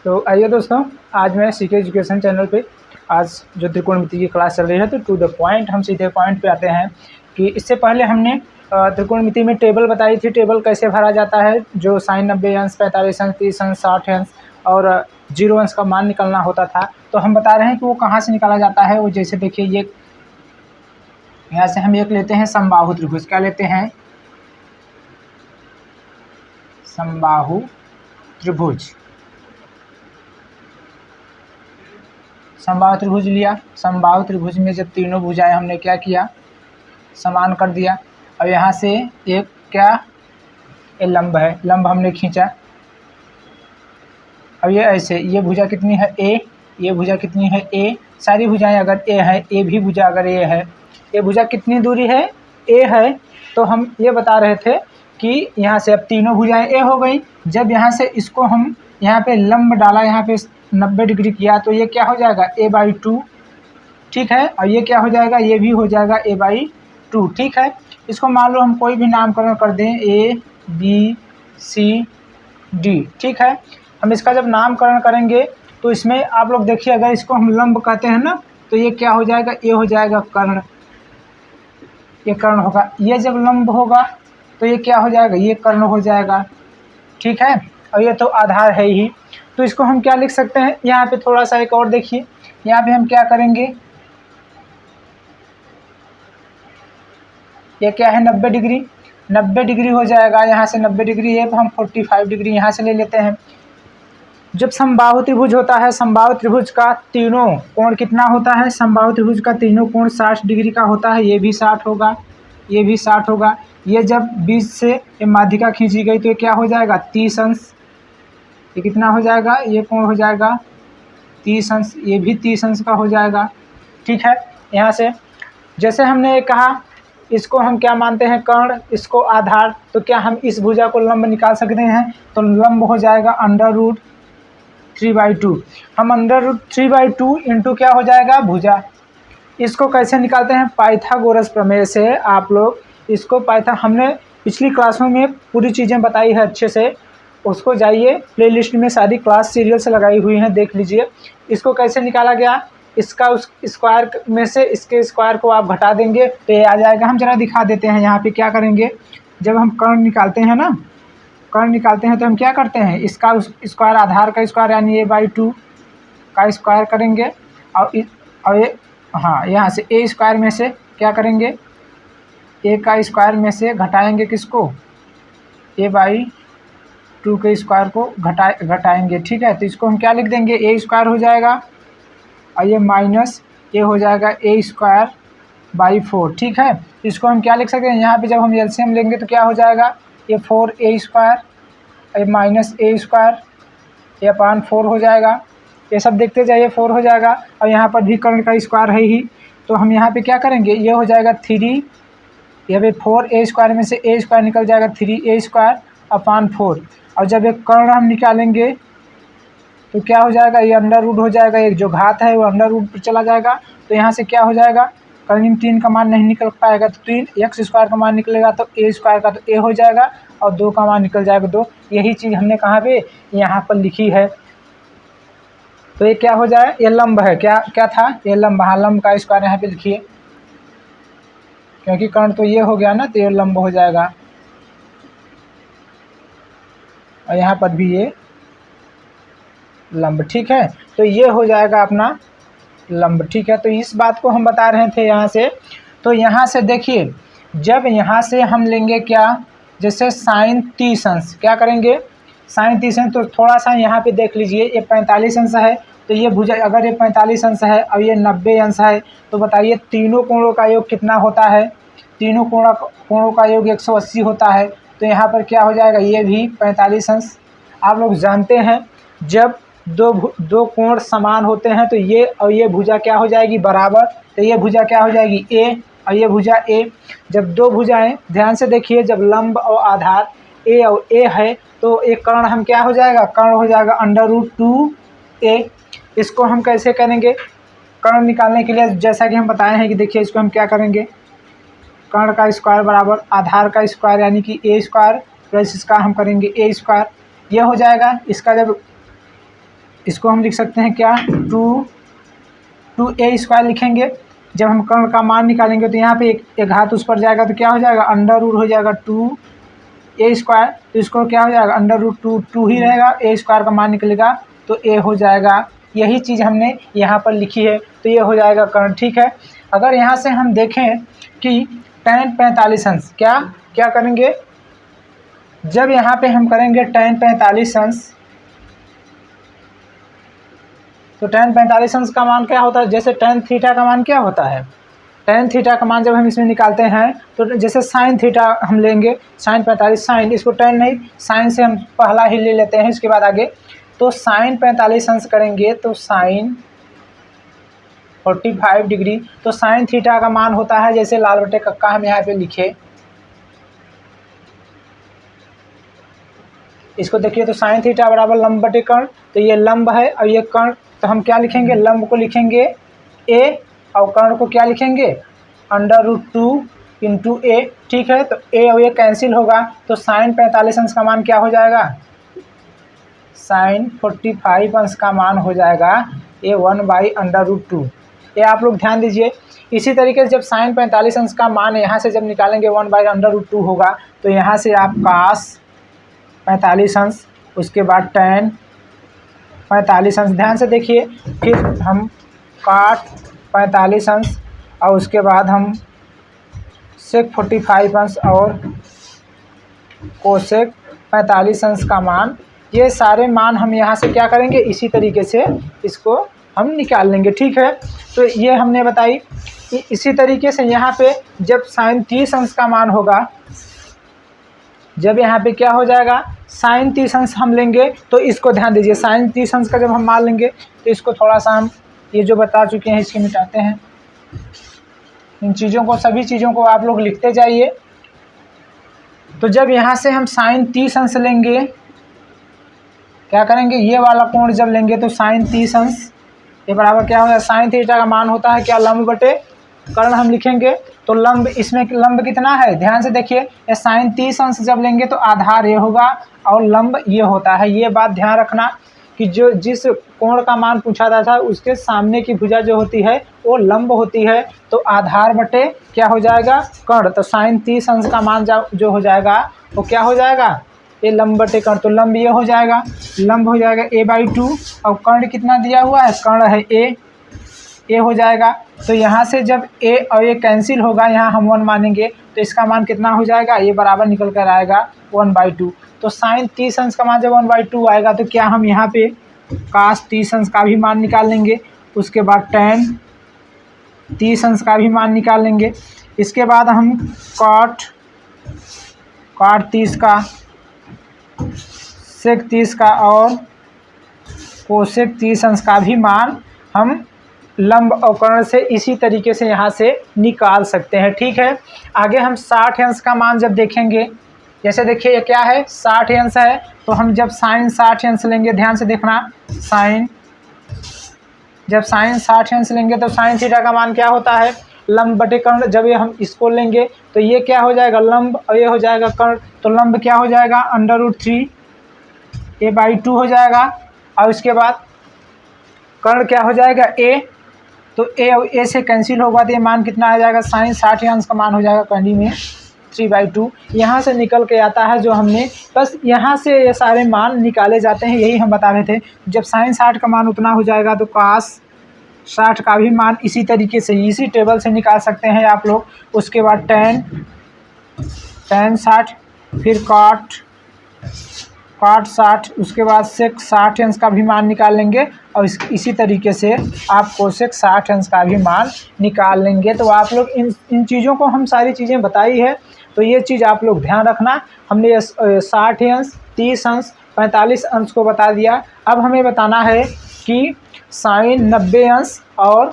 तो आइए दोस्तों, आज मैं सीके एजुकेशन चैनल पे आज जो त्रिकोणमिति की क्लास चल रही है, तो टू द पॉइंट हम सीधे पॉइंट पे आते हैं कि इससे पहले हमने त्रिकोणमिति में टेबल बताई थी। टेबल कैसे भरा जाता है, जो साइन 90 अंश, 45 अंश, 30 अंश, 60 अंश और 0 अंश का मान निकलना होता था। तो हम बता रहे हैं कि वो कहाँ से निकाला जाता है। वो जैसे देखिए, ये यहाँ से हम एक लेते हैं समबाहु त्रिभुज। क्या लेते हैं? समबाहु त्रिभुज। समबाहु त्रिभुज लिया। समबाहु त्रिभुज में जब तीनों भुजाएं हमने क्या किया, समान कर दिया। अब यहाँ से एक क्या, ये लंब है, लंब हमने खींचा। अब ये ऐसे, ये भुजा कितनी है? ए। ये भुजा कितनी है? ए। सारी भुजाएं अगर ए है, ए भी भुजा अगर ए है, ये भुजा कितनी दूरी है? ए है। तो हम ये बता रहे थे कि यहाँ से अब तीनों भुजाएं ए हो गई। जब यहाँ से इसको हम यहाँ पे लंब डाला, यहाँ पे 90 डिग्री किया, तो ये क्या हो जाएगा? a/2। ठीक है। और ये क्या हो जाएगा? ये भी हो जाएगा a/2। ठीक है। इसको मान लो हम कोई भी नामकरण कर दें, a, b, c, d। ठीक है। हम इसका जब नामकरण करेंगे तो इसमें आप लोग देखिए, अगर इसको हम लंब कहते हैं ना, तो ये क्या हो जाएगा? ये हो जाएगा कर्ण। ये कर्ण होगा। ये जब लंब होगा तो ये क्या हो जाएगा? ये कर्ण हो जाएगा। ठीक है। और ये तो आधार है ही। तो इसको हम क्या लिख सकते हैं? यहाँ पे थोड़ा सा एक और देखिए, यहाँ पे हम क्या करेंगे, ये क्या है? 90 डिग्री। 90 डिग्री हो जाएगा। यहाँ से 90 डिग्री है तो हम 45 डिग्री यहाँ से ले लेते हैं। जब समबाहु त्रिभुज होता है, समबाहु त्रिभुज का तीनों कोण कितना होता है? समबाहु त्रिभुज का तीनों कोण 60 डिग्री का होता है। ये भी 60 होगा, ये भी 60 होगा। ये जब बीच से ये माध्यिका खींची गई तो ये क्या हो जाएगा? 30 अंश। ये कितना हो जाएगा? ये कोण हो जाएगा 30 अंश। ये भी 30 अंश का हो जाएगा। ठीक है। यहाँ से जैसे हमने ये कहा, इसको हम क्या मानते हैं? कर्ण, इसको आधार। तो क्या हम इस भुजा को लंब निकाल सकते हैं? तो लंब हो जाएगा √3/2। हम √3/2 इंटू क्या हो जाएगा? भुजा। इसको कैसे निकालते हैं? पाइथागोरस प्रमेय से। आप लोग इसको हमने पिछली क्लासों में पूरी चीज़ें बताई है अच्छे से। उसको जाइए, प्लेलिस्ट में सारी क्लास सीरियल से लगाई हुई हैं, देख लीजिए। इसको कैसे निकाला गया, इसका उस स्क्वायर में से इसके स्क्वायर को आप घटा देंगे तो ये आ जाएगा। हम जरा दिखा देते हैं। यहाँ पे क्या करेंगे, जब हम कर्ण निकालते हैं ना, कर्ण निकालते हैं तो हम क्या करते हैं, इसका उस स्क्वायर, आधार का स्क्वायर यानी a/2 का स्क्वायर करेंगे। और ये हाँ, यहाँ से ए स्क्वायर में से क्या करेंगे, ए का स्क्वायर में से घटाएंगे किसको? a/2 के स्क्वायर को घटाएंगे। ठीक है। तो इसको हम क्या लिख देंगे? ए स्क्वायर हो जाएगा और ये माइनस ये हो जाएगा a²/4। ठीक है। इसको हम क्या लिख सकते हैं? यहाँ पे जब हम एलसीएम लेंगे तो क्या हो जाएगा? ये 4a², ये माइनस a², ये अपान 4 हो जाएगा। ये सब देखते जाइए, 4 हो जाएगा। और यहाँ पर भी कर्ण का स्क्वायर है ही, तो हम यहाँ पे क्या करेंगे? ये हो जाएगा 3, ये भी 4a² में से a² निकल जाएगा 3a²/4। और जब एक कर्ण हम निकालेंगे तो क्या हो जाएगा? ये अंडर रूट हो जाएगा। एक जो घात है वो अंडर रूट पर चला जाएगा। तो यहाँ से क्या हो जाएगा? कर्ण 3 का मान नहीं निकल पाएगा तो 3, x² का मान निकलेगा तो a² का तो a हो जाएगा और 2 का मान निकल जाएगा 2। यही चीज़ हमने कहाँ पे? यहाँ पर लिखी है। तो ये क्या हो जाए? ये लंब है। क्या था? ये लंब। हाँ, लंब का स्क्वायर यहाँ पे लिखिए, क्योंकि कर्ण तो ये हो गया ना, तो ये लंब हो जाएगा। और यहाँ पर भी ये लंब। ठीक है। तो ये हो जाएगा अपना लंब। ठीक है। तो इस बात को हम बता रहे थे यहाँ से। तो यहाँ से देखिए, जब यहाँ से हम लेंगे क्या, जैसे साइन 30 अंश, क्या करेंगे? साइन 30 अंश। तो थोड़ा सा यहाँ पे देख लीजिए, ये 45 अंश है। तो ये भुजा, अगर ये 45 अंश है और ये 90 अंश है, तो बताइए तीनों कोणों का योग कितना होता है? तीनों कोणों का योग 180 होता है। तो यहाँ पर क्या हो जाएगा? ये भी 45 अंश। आप लोग जानते हैं, जब दो कोण समान होते हैं तो ये और ये भुजा क्या हो जाएगी? बराबर। तो ये भुजा क्या हो जाएगी? ए, और ये भुजा ए। जब दो भुजाएं, ध्यान से देखिए, जब लंब और आधार ए और ए है तो एक कर्ण हम क्या हो जाएगा? कर्ण हो जाएगा √2a। इसको हम कैसे करेंगे कर्ण निकालने के लिए? जैसा कि हम बताए हैं कि देखिए, इसको हम क्या करेंगे, कर्ण का स्क्वायर बराबर आधार का स्क्वायर यानी कि a² प्लस इसका हम करेंगे a²। ये हो जाएगा। इसका जब इसको हम लिख सकते हैं क्या, 2a² लिखेंगे। जब हम कर्ण का मान निकालेंगे तो यहाँ पे एक घात उस पर जाएगा तो क्या हो जाएगा, अंडर रूट हो जाएगा 2a²। तो इसको क्या हो जाएगा, अंडर रूट 2 ही रहेगा, a² का मान निकलेगा तो a हो जाएगा। यही चीज़ हमने यहाँ पर लिखी है, तो ये हो जाएगा कर्ण। ठीक है, अगर यहाँ से हम देखें कि tan 45 अंश क्या क्या करेंगे, जब यहाँ पे हम करेंगे tan 45 अंश, तो tan 45 अंश का मान क्या होता है, जैसे tan थीटा का मान क्या होता है, tan थीटा का मान जब हम इसमें निकालते हैं तो जैसे sin थीटा हम लेंगे, sin 45, sin इसको tan नहीं sin से हम पहला ही ले लेते हैं, इसके बाद आगे तो sin 45 अंश करेंगे तो sin 45 डिग्री। तो sin थीटा का मान होता है, जैसे लाल बटे कक्का हम यहाँ पे लिखे, इसको देखिए तो sin थीटा बराबर लंब बटे कर्ण, तो ये लंब है और ये कर्ण, तो हम क्या लिखेंगे, लंब को लिखेंगे a और कर्ण को क्या लिखेंगे, अंडर रूट 2 इंटू a। ठीक है, तो a और a कैंसिल होगा तो sin 45 अंश का मान क्या हो जाएगा, sin 45 अंश का मान हो जाएगा a 1/√2। ये आप लोग ध्यान दीजिए। इसी तरीके से जब sin 45 अंश का मान यहाँ से जब निकालेंगे 1/√2 होगा, तो यहाँ से आप cos 45 अंश, उसके बाद tan 45 अंश, ध्यान से देखिए, फिर हम cot 45 अंश और उसके बाद हम sec 45 अंश और cosec 45 अंश का मान, ये सारे मान हम यहाँ से क्या करेंगे, इसी तरीके से इसको हम निकाल लेंगे। ठीक है, तो ये हमने बताई। इसी तरीके से यहाँ पे जब sin 30 अंश का मान होगा, जब यहाँ पे क्या हो जाएगा, sin 30 अंश हम लेंगे, तो इसको ध्यान दीजिए, sin 30 अंश का जब हम मान लेंगे तो इसको थोड़ा सा हम ये जो बता चुके हैं इसके मिटाते हैं। इन चीज़ों को, सभी चीज़ों को आप लोग लिखते जाइए। तो जब यहाँ से हम sin 30 अंश लेंगे, क्या करेंगे, ये वाला कोण जब लेंगे तो sin 30 अंश ये बराबर क्या होगा, sin थीटा का मान होता है क्या, लंब बटे कर्ण हम लिखेंगे। तो लंब, इसमें लंब कितना है, ध्यान से देखिए, ये sin 30 अंश जब लेंगे तो आधार ये होगा और लंब ये होता है। ये बात ध्यान रखना कि जो जिस कोण का मान पूछा था उसके सामने की भुजा जो होती है वो लंब होती है, तो आधार बटे क्या हो जाएगा, कर्ण। तो sin 30 अंश का मान जो हो जाएगा वो क्या हो जाएगा, ये लंब बटे कर्ण, तो लंब ये हो जाएगा, लंब हो जाएगा a/2 और कर्ण कितना दिया हुआ है, कर्ण है a हो जाएगा। तो यहाँ से जब a और a कैंसिल होगा, यहाँ हम 1 मानेंगे तो इसका मान कितना हो जाएगा, ये बराबर निकल कर आएगा 1/2। तो sin 30 अंश का मान जब 1/2 आएगा तो क्या हम यहाँ पे cos 30 अंश का भी मान निकाल लेंगे, उसके बाद tan 30 अंश का भी मान निकाल लेंगे, इसके बाद हम cot 30 का, sec 30 का और cosec 30 अंश का भी मान हम लंब और कर्ण से इसी तरीके से यहाँ से निकाल सकते हैं। ठीक है, आगे हम 60 अंश का मान जब देखेंगे, जैसे देखिए ये क्या है, 60 अंश है, तो हम जब sin 60 अंश लेंगे, ध्यान से देखना, जब sin 60 अंश लेंगे तो sin थीटा का मान क्या होता है, लंब बटे कर्ण। जब ये हम इसको लेंगे तो ये क्या हो जाएगा, लंब और ये हो जाएगा कर्ण, तो लंब क्या हो जाएगा, √3 a/2 हो जाएगा और इसके बाद कर्ण क्या हो जाएगा, a, तो a और a से कैंसिल होगा तो ये मान कितना आ जाएगा, sin 60 अंश का मान हो जाएगा कर्ण में 3/2। यहाँ से निकल के आता है जो हमने, बस यहाँ से ये सारे मान निकाले जाते हैं, यही हम बता रहे थे। जब sin 60 का मान उतना हो जाएगा तो cos 60 का भी मान इसी तरीके से, इसी टेबल से निकाल सकते हैं आप लोग। उसके बाद tan 60, फिर cot 60, उसके बाद sec 60 अंश का भी मान निकाल लेंगे और इसी तरीके से आप cosec 60 अंश का भी मान निकाल लेंगे। तो आप लोग इन चीज़ों को हम सारी चीज़ें बताई है, तो ये चीज़ आप लोग ध्यान रखना। हमने 60 अंश, 30 अंश, 45 अंश को बता दिया। अब हमें बताना है कि sin 90 अंश और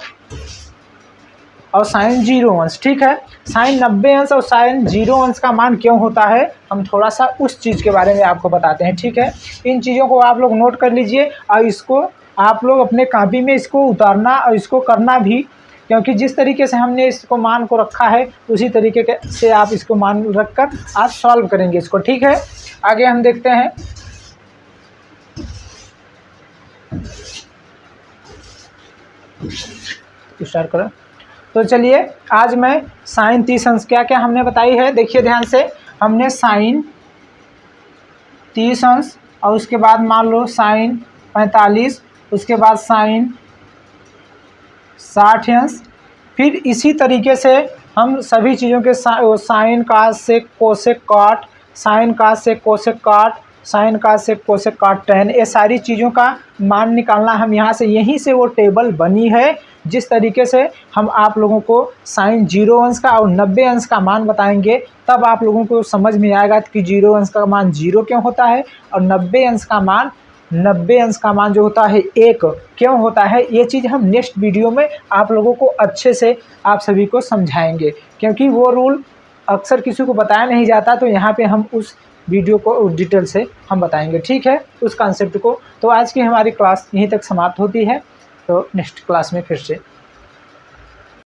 sin 0 अंश। ठीक है, sin 90 अंश और sin 0 अंश का मान क्यों होता है, हम थोड़ा सा उस चीज़ के बारे में आपको बताते हैं। ठीक है, इन चीज़ों को आप लोग नोट कर लीजिए और इसको आप लोग अपने कॉपी में इसको उतारना और इसको करना भी, क्योंकि जिस तरीके से हमने इसको मान को रखा है उसी तरीके से आप इसको मान रख कर आप सॉल्व करेंगे इसको। ठीक है, आगे हम देखते हैं। स्टार्ट करो। तो चलिए आज मैं साइन 30 अंश क्या क्या हमने बताई है, देखिए ध्यान से। हमने साइन 30 अंश और उसके बाद मान लो साइन 45, उसके बाद साइन 60 अंश। फिर इसी तरीके से हम सभी चीज़ों के साइन का सेक कोसेक काट, साइन का सेक कोसेक काट, साइन का सेक कोसेक काट tan, ये सारी चीज़ों का मान निकालना हम यहाँ से, यहीं से वो टेबल बनी है। जिस तरीके से हम आप लोगों को साइन 0 अंश का और 90 अंश का मान बताएंगे, तब आप लोगों को समझ में आएगा कि 0 अंश का मान 0 क्यों होता है और 90 अंश का मान जो होता है 1 क्यों होता है। ये चीज़ हम नेक्स्ट वीडियो में आप लोगों को अच्छे से आप सभी को समझाएंगे, क्योंकि वो रूल अक्सर किसी को बताया नहीं जाता। तो यहाँ पे हम उस वीडियो को डिटेल से हम बताएंगे, ठीक है, उस कॉन्सेप्ट को। तो आज की हमारी क्लास यहीं तक समाप्त होती है, तो नेक्स्ट क्लास में फिर से